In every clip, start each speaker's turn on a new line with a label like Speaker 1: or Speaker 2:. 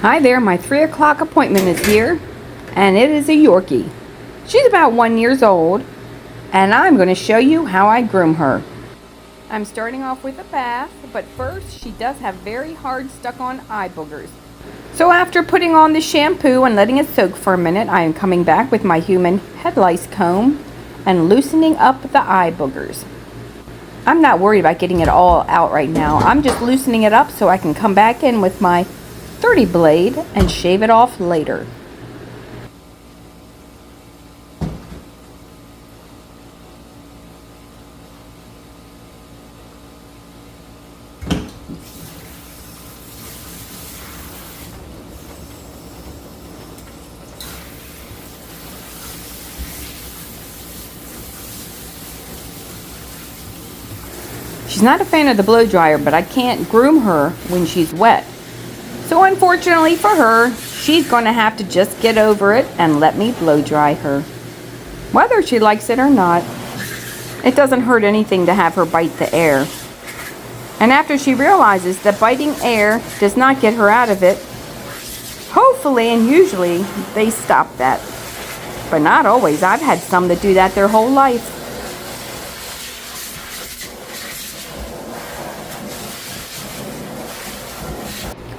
Speaker 1: Hi there, my 3 o'clock appointment is here, and it is a Yorkie. She's about 1 year old, and I'm going to show you how I groom her. I'm starting off with a bath, but first she does have very hard stuck-on eye boogers. So after putting on the shampoo and letting it soak for a minute, I am coming back with my human head lice comb and loosening up the eye boogers. I'm not worried about getting it all out right now. I'm just loosening it up so I can come back in with my 30 blade and shave it off later. She's not a fan of the blow dryer, but I can't groom her when she's wet. So unfortunately for her, she's going to have to just get over it and let me blow dry her. Whether she likes it or not, it doesn't hurt anything to have her bite the air. And after she realizes that biting air does not get her out of it, hopefully and usually they stop that. But not always. I've had some that do that their whole life.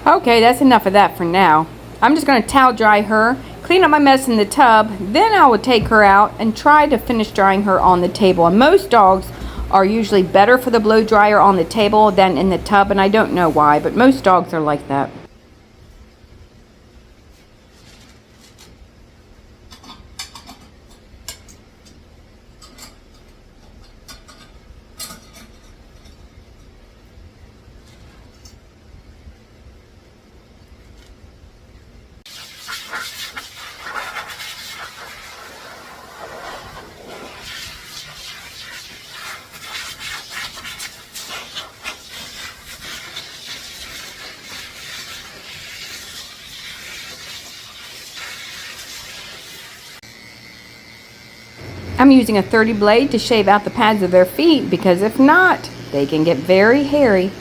Speaker 1: Okay, that's enough of that for now. I'm just going to towel dry her, clean up my mess in the tub, then I will take her out and try to finish drying her on the table. And most dogs are usually better for the blow dryer on the table than in the tub, and I don't know why, but most dogs are like that. I'm using a 30 blade to shave out the pads of their feet because if not, they can get very hairy.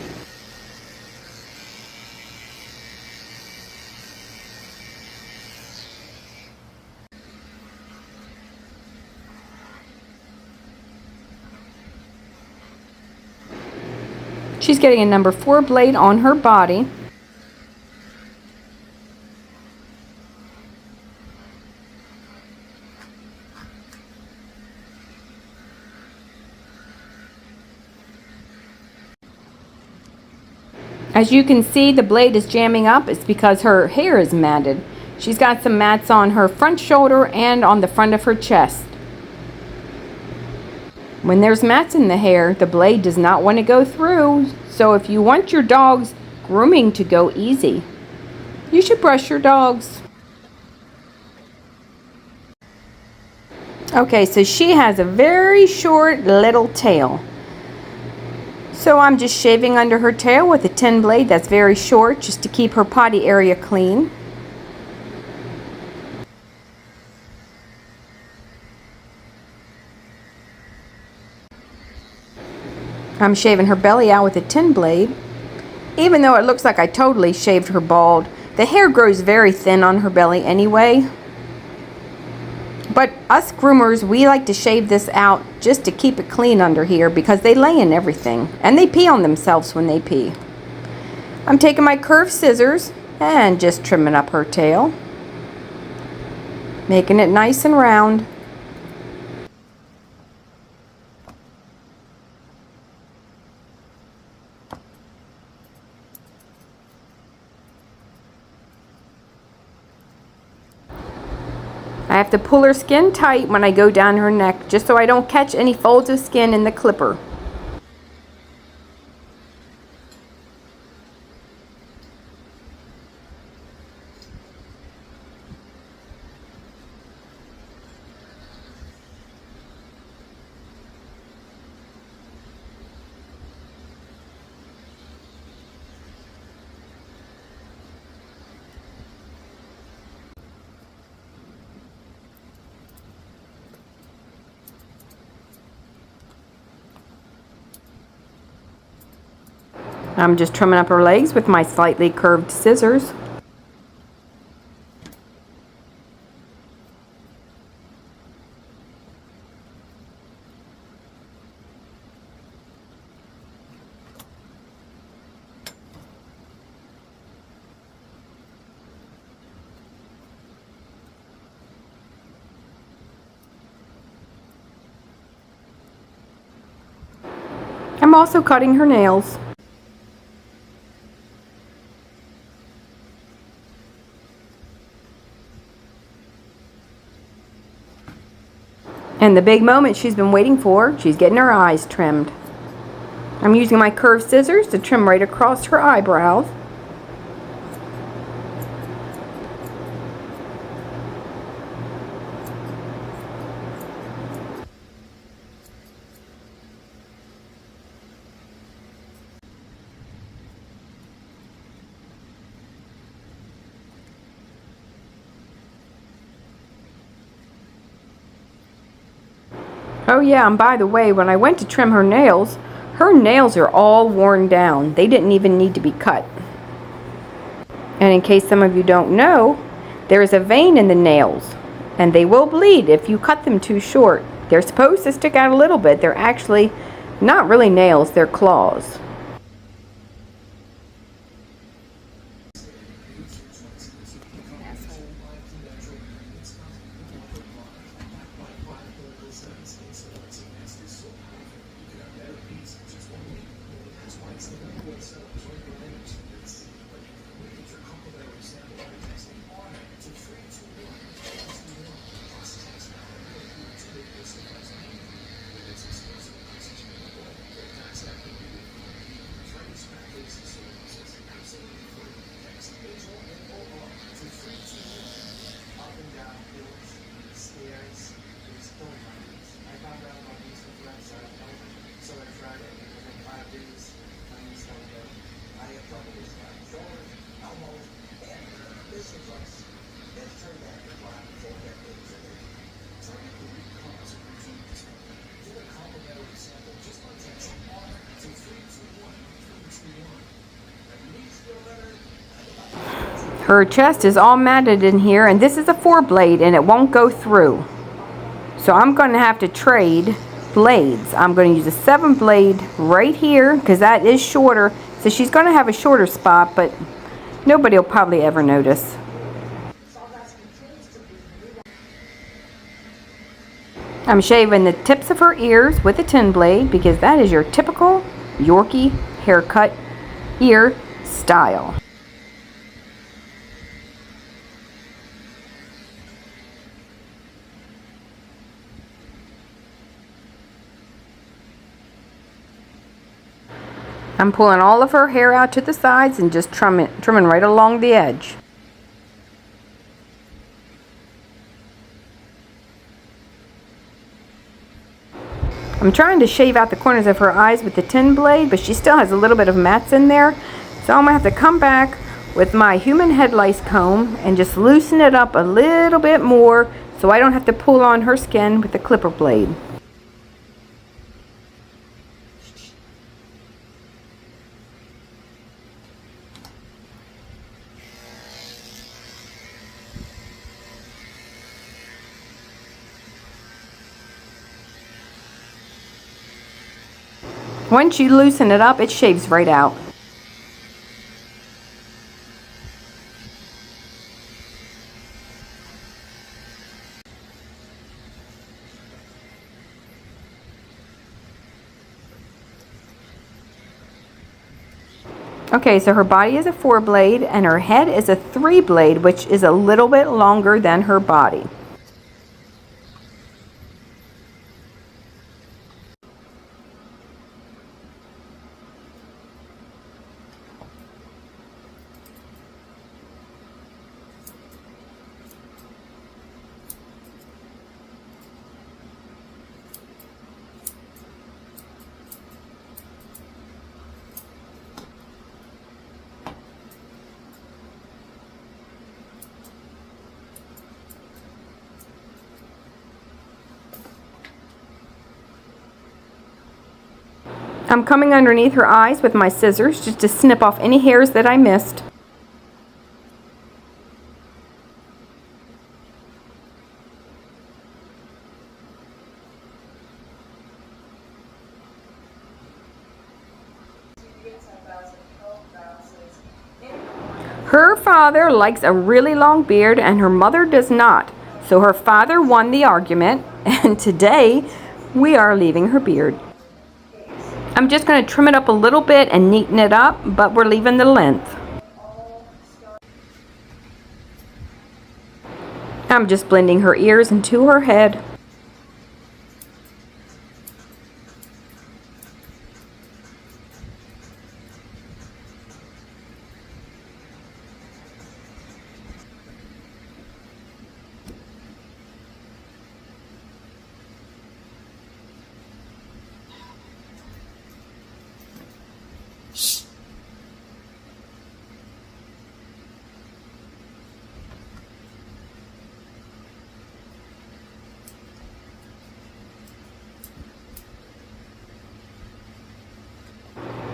Speaker 1: She's getting a number 4 blade on her body. As you can see, the blade is jamming up. It's because her hair is matted. She's got some mats on her front shoulder and on the front of her chest. When there's mats in the hair, the blade does not want to go through. So if you want your dog's grooming to go easy, you should brush your dogs. Okay, so she has a very short little tail. So I'm just shaving under her tail with a 10 blade that's very short just to keep her potty area clean. I'm shaving her belly out with a 10 blade. Even though it looks like I totally shaved her bald, the hair grows very thin on her belly anyway. But us groomers, we like to shave this out just to keep it clean under here because they lay in everything. And they pee on themselves when they pee. I'm taking my curved scissors and just trimming up her tail. Making it nice and round. I have to pull her skin tight when I go down her neck just so I don't catch any folds of skin in the clipper. I'm just trimming up her legs with my slightly curved scissors. I'm also cutting her nails. And the big moment she's been waiting for, she's getting her eyes trimmed. I'm using my curved scissors to trim right across her eyebrows. Oh yeah, and by the way, when I went to trim her nails are all worn down. They didn't even need to be cut. And in case some of you don't know, there is a vein in the nails, and they will bleed if you cut them too short. They're supposed to stick out a little bit. They're actually not really nails, they're claws. Her chest is all matted in here, and this is a 4-blade and it won't go through. So I'm going to have to trade blades. I'm going to use a 7-blade right here because that is shorter. So she's going to have a shorter spot, but nobody will probably ever notice. I'm shaving the tips of her ears with a 10-blade because that is your typical Yorkie haircut ear style. I'm pulling all of her hair out to the sides and just trimming right along the edge. I'm trying to shave out the corners of her eyes with the 10-blade, but she still has a little bit of mats in there. So I'm going to have to come back with my human head lice comb and just loosen it up a little bit more so I don't have to pull on her skin with the clipper blade. Once you loosen it up, it shaves right out. Okay, so her body is a 4-blade and her head is a 3-blade, which is a little bit longer than her body. I'm coming underneath her eyes with my scissors just to snip off any hairs that I missed. Her father likes a really long beard and her mother does not. So her father won the argument, and today we are leaving her beard. I'm just going to trim it up a little bit and neaten it up, but we're leaving the length. I'm just blending her ears into her head.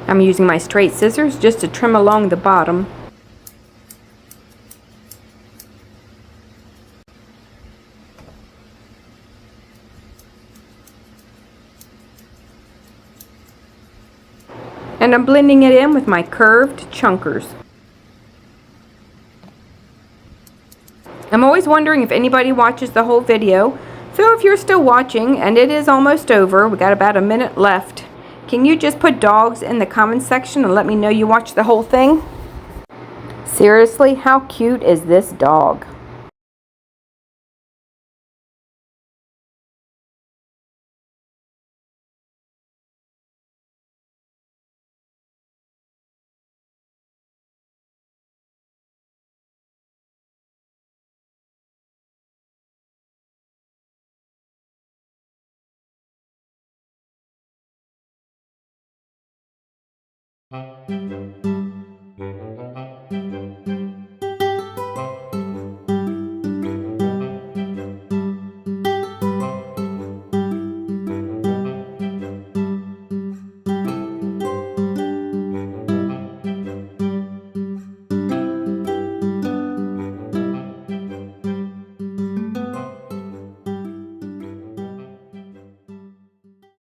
Speaker 1: I'm using my straight scissors just to trim along the bottom. And I'm blending it in with my curved chunkers. I'm always wondering if anybody watches the whole video, so if you're still watching, and it is almost over, we got about a minute left, can you just put dogs in the comments section and let me know you watched the whole thing? Seriously, how cute is this dog?